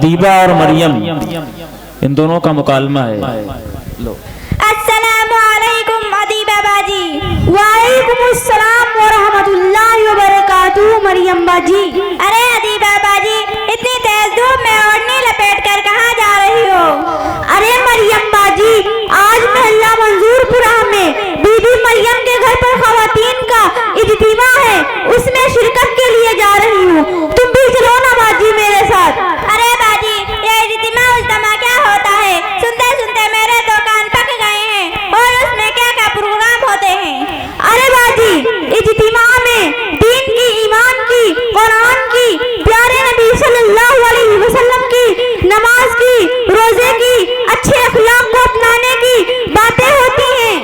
अदीबा और मरियम इन दोनों का मुकालमा है। लो। अस्सलामु अलैकुम अदीबा बाजी। वालेकुम अस्सलाम व रहमतुल्लाहि व बरकातुहू मरियम बाजी। अरे अदीबा बाजी, इतनी तेज धूप में ओढ़नी लपेट कर कहाँ जा रही हो? अरे मरियम बाजी, आज महल्ला मंजूरपुरा में बीबी मरियम के घर पर खवातीन का इज्तिमा है, उसमें शिरकत के लिए जा रही हूँ। तुम भी चलो ना बाजी मेरे साथ। अरे बाजी, ये इज्तिमा उज्तिमा क्या होता है? सुनते सुनते मेरे तो कान पक गए हैं। और उसमें क्या क्या प्रोग्राम होते हैं? अरे बाजी, इज्तिमा में दीन की, ईमान की, कुरान की, प्यारे नबी सल्लल्लाहु अलैहि वसल्लम की, नमाज की, रोजे की, अच्छे अखलाक को अपनाने की बातें होती हैं।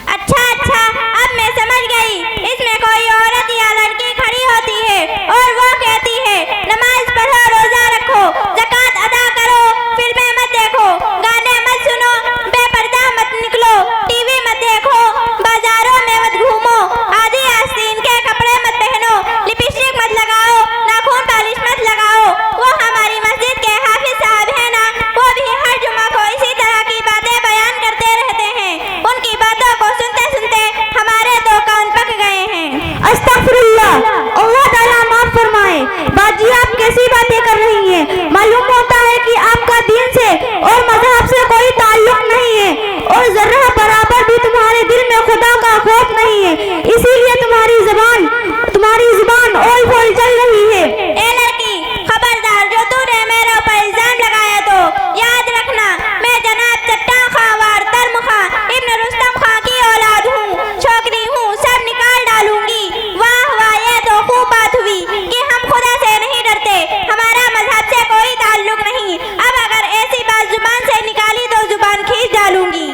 अच्छा अच्छा, अब मैं समझ गई। इसमें कोई औरत या लड़की खड़ी होती है और वो कहती है नमाज पढ़ो, रोजा रखो, ज़कात अदा करो, फिल्में मत देखो, गाने मत सुनो, बेपर्दा मत निकलो, टीवी मत देखो, बाजारों में मत घूमो, आदि आस्तीन के कपड़े मत पहनो, लिपस्टिक मत लगाओ, नाखून पॉलिश मत लगाओ। वो हमारी मस्जिद के हाफिज साहब है ना, वो भी हर जुमा को इसी तरह की बातें बयान करते रहते हैं। उनकी बातों को सुनते सुनते हमारे तो कान पक गए हैं। अस्तगफिरुल्लाह, अल्लाह ताला माफ फरमाए। बाजी, आप कैसी बातें कर रही हैं? मालूम होता है कि आपका दीन से और मजहब से कोई ताल्लुक नहीं है और जर्रा बराबर भी तुम्हारे दिल में खुदा का खौफ नहीं है, इसीलिए तुम्हारी जुबान ओल पोल चल रही है। ए लड़की, खबरदार, जो तूने मेरे ऊपर इल्जाम लगाया तो याद रखना, मैं जनाब चट्टान खां वार तरम खां इब्न रुस्तम खां की औलाद हूँ, छोकरी हूँ, सब निकाल डालूंगी। वाह वाह, ये तो खूब बात हुई कि हम खुदा से नहीं डरते, हमारा मजहब से कोई ताल्लुक नहीं। अब अगर ऐसी बात जुबान से निकाली तो जुबान खींच डालूंगी।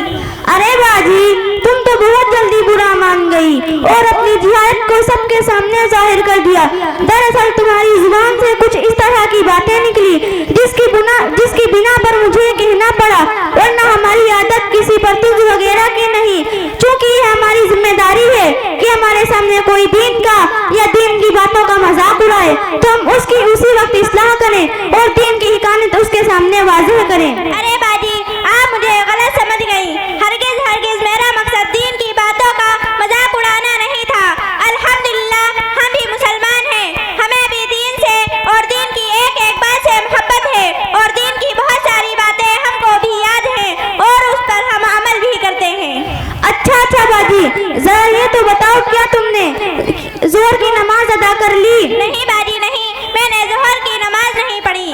अरे बाजी, तुम तो बहुत जल्दी बुरा मान गई और अपनी जिहाद को सबके सामने जाहिर कर दिया। दरअसल तुम्हारी जुबान से कुछ इस तरह की बातें निकली जिसकी बिना पर मुझे कहना पड़ा, वरना हमारी आदत किसी परतूज वगैरह की नहीं। चूंकि ये हमारी जिम्मेदारी है कि हमारे सामने कोई दीन का या दीन की बातों का मजाक उड़ाए तो हम उसकी उसी वक्त इस्लाह करें और दीन की हिकायत उसके सामने वाज़ेह करें। अरे बाजी, आप मुझे गलत समझ गई। हरगिज़ हरगिज़ मेरा मकसद दीन की बातों का मजाक उड़ाना नहीं था। अल्हम्दुलिल्लाह, हम भी मुसलमान हैं, हमें भी दीन से और दीन की एक एक बात से मोहब्बत है और दीन की बहुत सारी बातें हमको भी याद हैं और उस पर हम अमल भी करते हैं। अच्छा अच्छा बाजी, जरा ये तो बताओ, क्या तुमने जोहर की नमाज अदा कर ली? नहीं बाजी नहीं, मैंने जोहर की नमाज नहीं पढ़ी।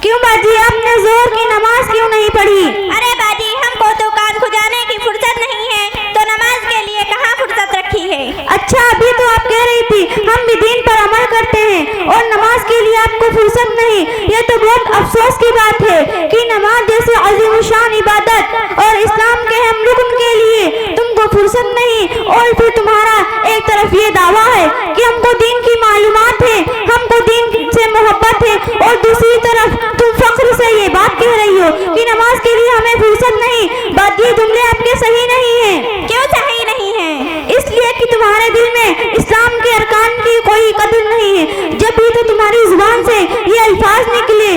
क्यों बाजी, आपने जोहर की नमाज क्यों नहीं पढ़ी? अरे बाजी, हमको तो कान खुजाने की फुर्सत नहीं है, तो नमाज के लिए कहाँ फुर्सत रखी है। अच्छा, अभी तो आप कह रही थी हम भी दीन पर अमल करते हैं और नमाज के लिए आपको फुर्सत नहीं। ये तो बहुत अफसोस की बात है कि नमाज जैसे अजीमुशान इबादत और इस्लाम के अहम रुकन के लिए तुमको फुर्सत नहीं, और फिर तुम्हारा एक तरफ ये दावा है कि हमको दीन की मालूमात है, हमको दीन से मोहब्बत है, और दूसरी तरफ तुम फख्र से ये बात कह रही हो कि नमाज के लिए हमें फुर्सत नहीं। बात, ये जुमले आपके सही नहीं हैं। क्यों सही नहीं है? इसलिए कि तुम्हारे दिल में इस्लाम के अरकान की कोई कदर नहीं है। जब भी तो तुम्हारी जुबान से ये अल्फाज निकले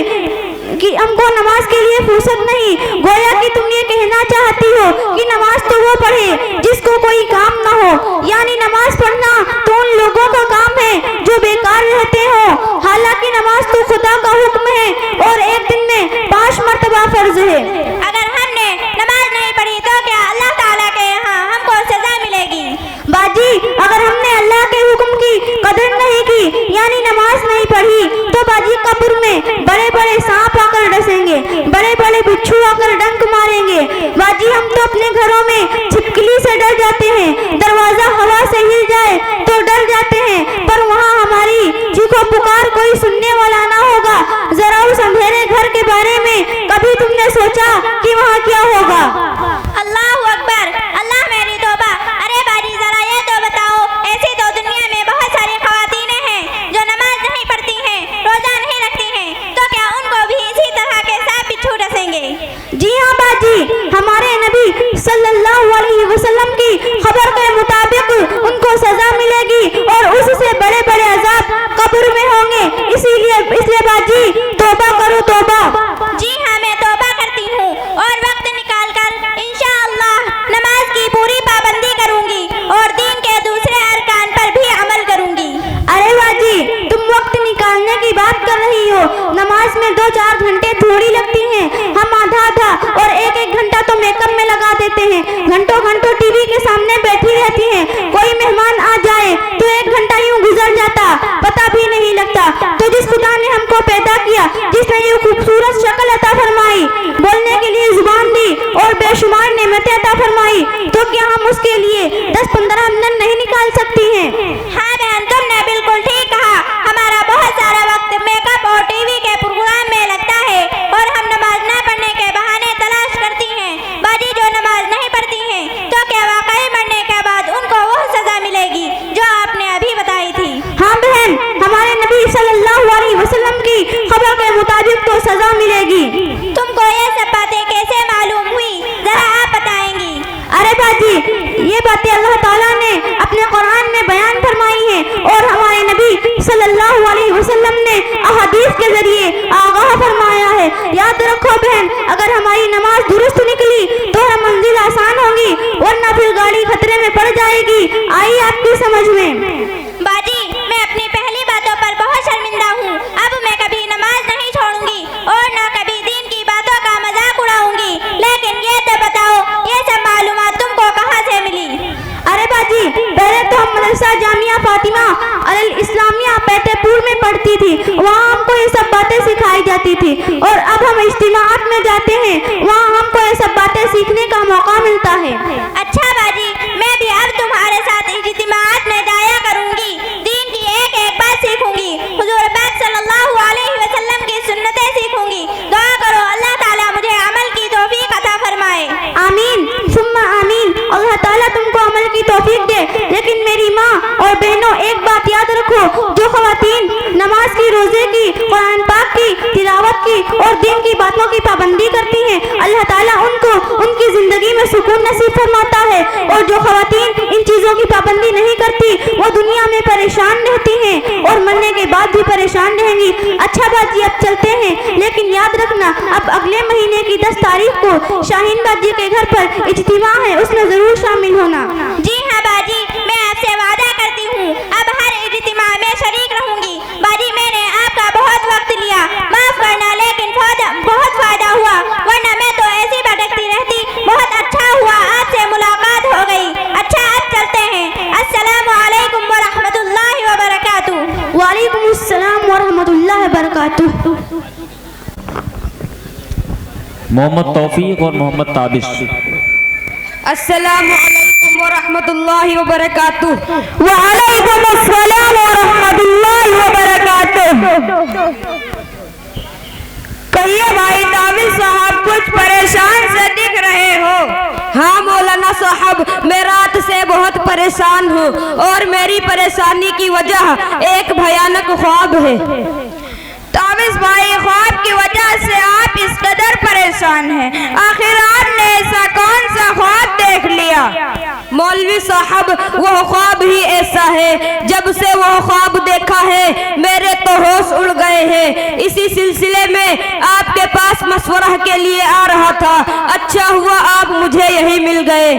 कि हमको नमाज के लिए फुर्सत नहीं, गोया कि तुम ये कहना चाहती हो कि नमाज तो वो पढ़े जिसको कोई काम ना हो, यानी नमाज पढ़ना तो उन लोगों का काम है जो बेकार रहते हो। हालांकि नमाज तो खुदा का हुक्म है और एक दिन में 5 मर्तबा फर्ज है। अगर हमने नमाज नहीं पढ़ी तो क्या अल्लाह ताला के यहाँ हमको सजा मिलेगी? बाजी, अगर हमने अल्लाह के हुक्म की कदर नहीं की, यानी नमाज नहीं पढ़ी, तो बाजी कब्र में बड़े बड़े सांप आकर डसेंगे, बड़े बड़े बिच्छू आकर डंक मारेंगे। बाजी, हम तो अपने घरों में छिपकली से डर जाते हैं, दरवाजा हवा से हिल जाए तो डर जाते हैं, पर वहाँ हमारी चीखों पुकार कोई सुनने वाला ना होगा। जरा उस अंधेरे घर के बारे में कभी तुमने सोचा कि वहाँ क्या होगा? अल्लाहु अकबर, अल्लाह मेरी तौबा। अरे बाजी, जरा ये तो बताओ, ऐसी तो दुनिया में बहुत सारी खवातीनें हैं जो नमाज नहीं पढ़ती हैं, रोजा नहीं रखती हैं, तो क्या उनको भी इसी तरह के सांप बिच्छू डसेंगे? जी हाँ बाजी, हमारे नबी सल्लल्लाहु अलैहि वसल्लम की खबर के मुताबिक उनको सजा मिलेगी और उससे बड़े बड़े अजाब कब्र में होंगे। इसलिए बाजी तौबा करो तो में 2-4 घंटे थोड़ी लगती हैं। हम आधा और एक घंटा तो मेकअप में लगा देते हैं। घंटों घंटों टीवी के सामने बैठी रहती हैं। कोई मेहमान आ जाए तो 1 घंटा यूं गुजर जाता, पता भी नहीं लगता। तो जिस खुदा ने हमको पैदा किया, जिसने ये खूबसूरत शक्ल अता फरमाई, बोलने के लिए जुबान दी और बेशुमार नेमतें अता फरमाई, तो क्या हम उसके लिए 10-15 मिनट नहीं निकाल सकती हैं? हाँ बहन, तुमने बिल्कुल ठीक कहा। हमारा बहुत सारा वक्त मेकअप और टीवी के प्रोग्राम में लगता है और हम नमाज न पढ़ने के बहाने तलाश करती हैं। बाजी, जो नमाज नहीं पढ़ती हैं तो क्या वाकई मरने के बाद उनको वो सजा मिलेगी जो आपने अभी बताई थी? हाँ बहन, हमारे नबी सल्लल्लाहु अलैहि वसल्लम की खबर के मुताबिक तो सजा मिलेगी। तुमको ये सब बातें कैसे मालूम हुई, जरा आप बताएंगी? अरे बाजी, ये बातें अल्लाह ताला ने अपने कुरान में बयान फरमाई हैं और हमारे नबी सल्लल्लाहु अलैहि वसल्लम ने अहादीस के जरिए आगाह फरमाया है। याद रखो बहन, अगर हमारी नमाज दुरुस्त निकली तो हर मंजिल आसान होगी, वरना फिर गाड़ी खतरे में पड़ जाएगी। आई आपकी समझ में? बाजी, मैं अपनी पहली बातों पर बहुत शर्मिंदा हूँ। अब मैं कभी नमाज नहीं छोड़ूंगी और न कभी दीन की बातों का मजाक उड़ाऊंगी। लेकिन ये तो बताओ, ये सब मालूमात तुमको कहाँ से मिली? अरे बाजी, पहले तो हम मदरसा जामिया फातिमा अल इस्लामिया पेटेपुर में पढ़ती थी। वहाँ हमको ये सब बातें सिखाई जाती थी और अब हम इज्तिमाआत में जाते हैं, वहाँ हमको ये सब बातें सीखने का मौका मिलता है। अच्छा बाजी, मैं भी अब तुम्हारे साथ इज्तिमाआत में जाया करूँगी। दीन की एक एक बात सीखूंगी, हुजूर पाक सल्लल्लाहु अलैहि वसल्लम की सुन्नतें सीखूंगी। दुआ करो अल्लाह ताला मुझे अमल की तौफीक अता फरमाए। आमीन सुम्मा आमीन। अल्लाह ताला तुमको अमल की तौफीक दे। लेकिन मेरी माँ और बहनों, एक बात याद रखो, जो ख़वातीन नमाज की, रोजे की, कुरान पाक की तिलावत की और दीन की बातों की पाबंदी करती हैं, अल्लाह ताला उनको उनकी जिंदगी में सुकून नसीब फरमाता है। और जो ख़वातीन इन चीज़ों की पाबंदी नहीं करती, वो दुनिया में परेशान रहती हैं और मरने के बाद भी परेशान रहेंगी। अच्छा बाजी, अब चलते हैं, लेकिन याद रखना, अब अगले महीने की 10 तारीख को शाहीन बाजी के घर पर इज्तिमा है, उसमें जरूर शामिल होना। जी हाँ बाजी, मैं आपसे वादा करती हूँ, अब हर इज्तिमा में शरीक रहूंगी। बाजी, मैंने आपका बहुत वक्त लिया, माफ करना, लेकिन बहुत फायदा हुआ, वरना मैं तो ऐसी भटकती रहती। बहुत अच्छा हुआ आपसे मुलाकात हो गई। अच्छा, अब चलते हैं। अस्सलामु अलैकुम व रहमतुल्लाहि व बरकातुहू। वालेकुम अस्सलाम व रहमतुल्लाहि व बरकातुहू। मोहम्मद तौफीक और मोहम्मद ताबिश। अस्सलामु अलैकुम व रहमतुल्लाहि व बरकातुहू। वालेकुम अस्सलाम व रहमतुल्लाहि व बरकातुहू। कहिए भाई ताबिश साहब, कुछ परेशान से दिख रहे हो? हाँ मौलाना साहब, मैं रात से बहुत परेशान हूँ और मेरी परेशानी की वजह एक भयानक ख्वाब है। ताबिश भाई, ख्वाब की वजह से आप इस कदर परेशान हैं, आखिर आपने ऐसा कौन सा ख्वाब देख लिया? मौलवी साहब, वह ख्वाब ही ऐसा है, जब से वह ख्वाब देखा है मेरे तो होश उड़ गए हैं। इसी सिलसिले में आपके पास मशवरा के लिए आ रहा था। अच्छा हुआ आप मुझे यही मिल गए।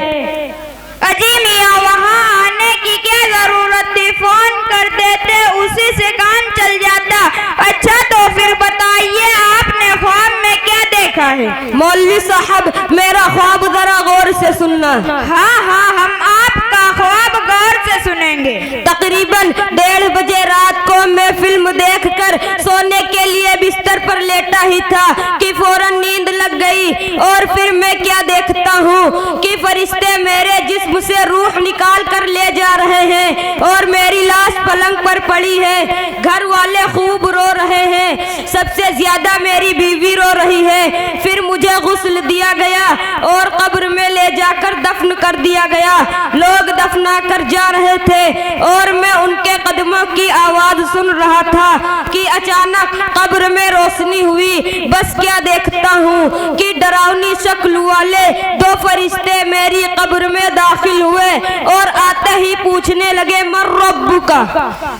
अजी मियाँ, वहाँ आने की क्या जरूरत थी, फोन कर देते, उसी से काम चल जाता। अच्छा तो फिर बताइए, आपने ख्वाब में क्या देखा है? मौलवी साहब, मेरा ख्वाब जरा गौर से सुनना। हाँ हाँ, हम आपका ख्वाब गौर से सुनेंगे। तकरीबन 1:30 बजे रात को मैं फिल्म देखकर सोने के लिए बिस्तर पर लेटा ही था कि फौरन नींद लग गई और फिर मैं क्या देखता हूँ कि फरिश्ते मेरे जिस्म से रूह निकाल कर ले जा रहे हैं और मेरी लाश पलंग पर पड़ी है। घर वाले खूब रो रहे हैं, सबसे ज्यादा मेरी बीवी रो रही है। फिर मुझे गुस्ल दिया गया और कब्र में ले जाकर दफन कर दिया गया। लोग दफना कर जा रहे थे और मैं उनके कदमों की आवाज सुन रहा था कि अचानक कब्र में रोशनी हुई। बस क्या देखता हूँ कि डरावनी शक्ल वाले 2 फरिश्ते मेरी कब्र में दाखिल हुए और आते ही पूछने लगे, मर रब्बु का।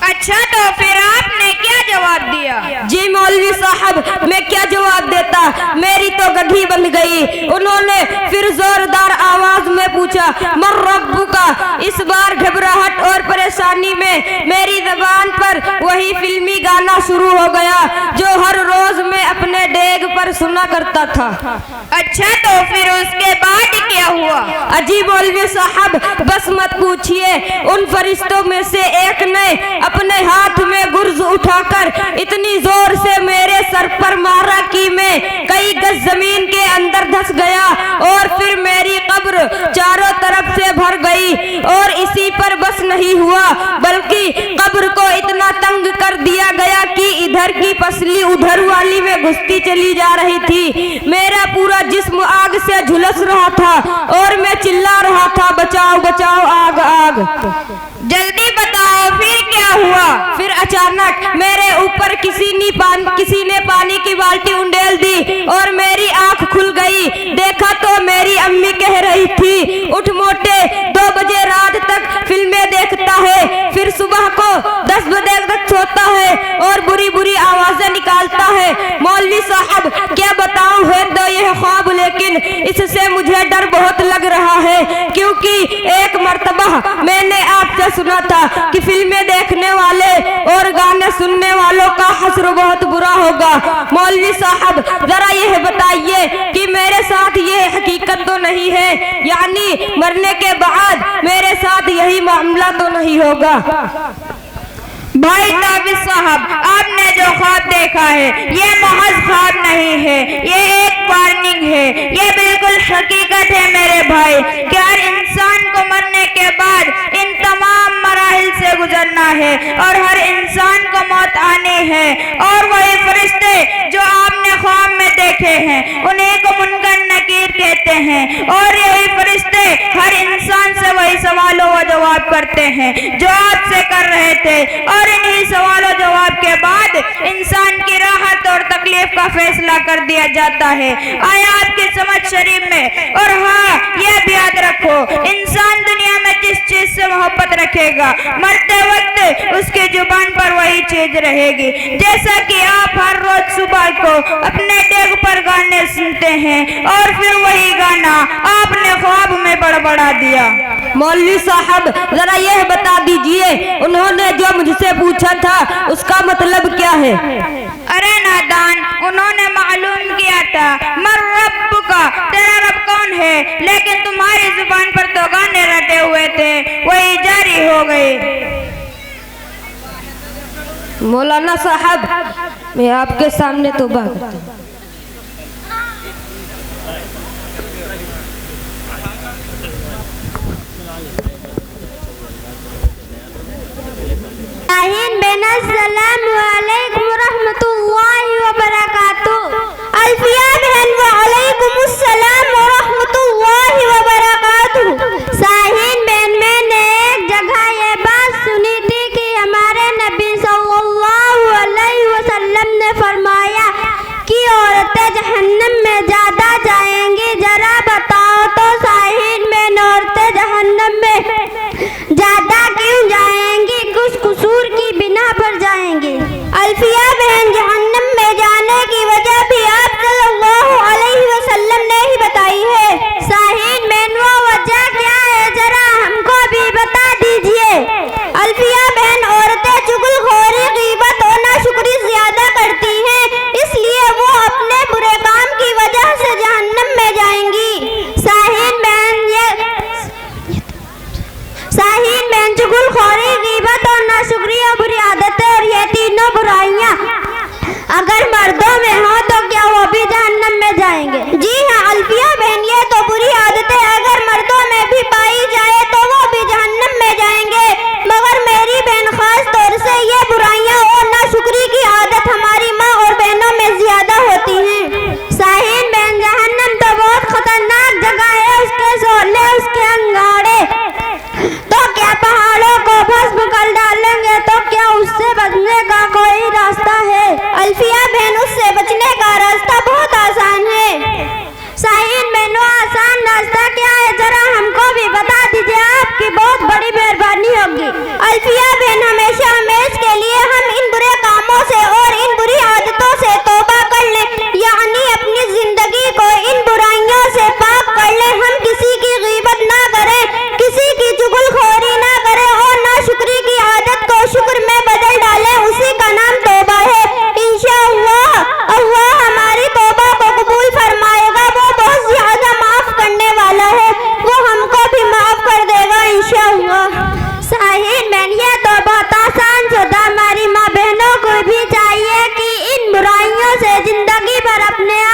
अच्छा तो फिर आपने क्या जवाब दिया? जी मौलवी साहब, मैं क्या जवाब देता, मेरी तो गड्ढी बन गई। उन्होंने फिर जोरदार आवाज में पूछा, मर रब्बु का। इस बार घबराहट और परेशानी में मेरी जबान पर वही फिल्मी गाना शुरू हो गया जो हर रोज मैं अपने खबर सुना करता था। अच्छा, तो फिर उसके बाद क्या हुआ? अजी मौलवी साहब, बस मत पूछिए। उन फरिश्तों में से एक ने अपने हाथ में गुर्ज उठाकर इतनी जोर से मेरे सर पर मारा कि मैं कई गज जमीन के अंदर धंस गया और फिर मेरी कब्र चारों तरफ से भर गई। और इसी पर बस नहीं हुआ, बल्कि कब्र को इतना तंग कर दिया गया कि इधर की पसली उधर वाली में घुसती चली जा रही थी। मेरा पूरा जिस्म आग से झुलस रहा था और मैं चिल्ला रहा था, बचाओ बचाओ, आग आग। जल्दी बताओ, फिर क्या हुआ? फिर अचानक मेरे ऊपर किसी ने पानी की बाल्टी उंडेल दी और मेरी आंख खुल गई। देखा तो मेरी अम्मी कह रही थी, उठ मोटे, 2 बजे रात तक फिल्में देखता है, फिर सुबह को 10 बजे तक सोता है और बुरी बुरी आवाजें निकालता है। मौलवी साहब, क्या बताऊं, है तो यह ख्वाब, लेकिन इससे मुझे डर बहुत लग रहा है, क्योंकि एक मर्तबा मैंने आपसे सुना था कि फिल्में देखने वाले और गाने सुनने वालों का हश्र बहुत बुरा होगा। मौलवी साहब, जरा यह बताइए कि मेरे साथ यह हकीकत तो नहीं है, यानी मरने के बाद मेरे साथ यही मामला तो नहीं होगा? भाई ताबिज साहब, आपने जो ख्वाब देखा है ये महज ख्वाब नहीं है, ये एक वार्निंग है, ये बिल्कुल हकीकत है मेरे भाई कि हर इंसान को मरने के बाद इन तमाम मराहिल से गुजरना है और हर इंसान को मौत आनी है। और वही फरिश्ते जो आपने ख्वाब में देखे हैं उन्हीं को मुनकर नकीर कहते हैं, और यही फरिश्ते हर इंसान से वही सवालों व जवाब करते हैं जो आपसे कर रहे थे, और इन्हीं सवालों जवाब के बाद इंसान की राहत और तकलीफ का फैसला कर दिया जाता है। आया आपकी समझ शरीफ में। और हाँ, यह भी याद रखो, इंसान दुनिया में जिस चीज से मोहब्बत रखेगा, मरते वक्त उसकी जुबान पर वही चीज रहेगी। जैसा कि आप हर रोज सुबह को अपने डेग पर गाने सुनते हैं और फिर वही गाना आपने ख्वाब में बड़बड़ा दिया। मौलवी साहब, जरा यह बता दीजिए, उन्होंने जो मुझसे पूछा था उसका मतलब क्या है? अरे नादान, उन्होंने मालूम किया था मर रब का, तेरा रब कौन है, लेकिन तुम्हारी जुबान पर तो गाने रटे हुए थे, वही जारी हो गए। मौलाना साहब, मैं आपके सामने तौबा करता हूं। अस्सलामु अलैकुम रहमतुल्लाहि व बरकातुहू। अल्फिया बहन, व अलैकुम अस्सलाम व रहमतुल्लाहि व बरकातुहू। साहिन बहन, मैंने एक जगह ये बात सुनी थी कि हमारे नबी सल्लल्लाहु अलैहि वसल्लम ने फरमाया कि औरतें जहन्नम में ज्यादा जाएंगी। जरा बताओ तो साहिन बहन, औरतें जहन्नम में ज्यादा क्यों जाएंगी, कुछ कसूर की बिना पर जाएंगी? अल्फिया बहन, जहन्नम में जाने की वजह भी आप सल्लल्लाहु अलैहि वसल्लम ने ही बताई है। साहिन बहन, वो वजह क्या है, जरा हमको भी बता दीजिए। अल्फिया बहन, औरतें चुगलखोरी, गीबत और नाशुक्री ज्यादा करती हैं, इसलिए वो अपने बुरे काम की वजह से जहन्नम में जाएंगी। साहिन बहन, चुगलखोरी, गीबत और नाशुक्री और बुरी आदतें और ये तीनों बुराइयां नया